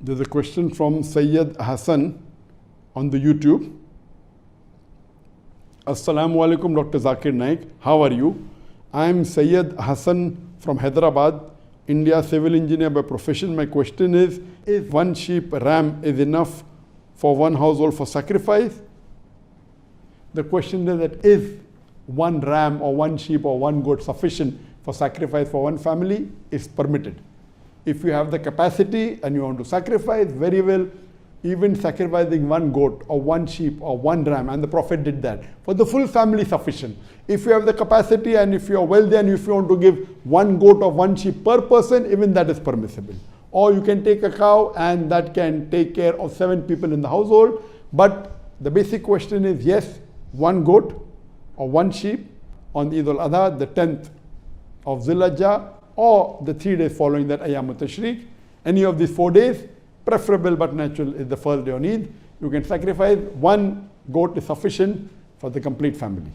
There's a question from Sayyid Hassan on the YouTube. Assalamu alaikum, Dr. Zakir Naik. How are you? I am Sayyid Hassan from Hyderabad, India, civil engineer by profession. My question is one sheep ram is enough for one household for sacrifice? The question is that is one ram or one sheep or one goat sufficient for sacrifice for one family? Is permitted. If you have the capacity and you want to sacrifice, very well, even sacrificing one goat or one sheep or one ram, and the Prophet did that, for the full family sufficient. If you have the capacity and if you are wealthy and if you want to give one goat or one sheep per person, even that is permissible. Or you can take a cow and that can take care of 7 people in the household. But the basic question is, yes, one goat or one sheep on Eidul Adha, the 10th of Zilhijjah, or the 3 days following that, Ayyam Tashriq. Any of these 4 days, preferable but natural, is the first day on Eid. You can sacrifice one goat is sufficient for the complete family.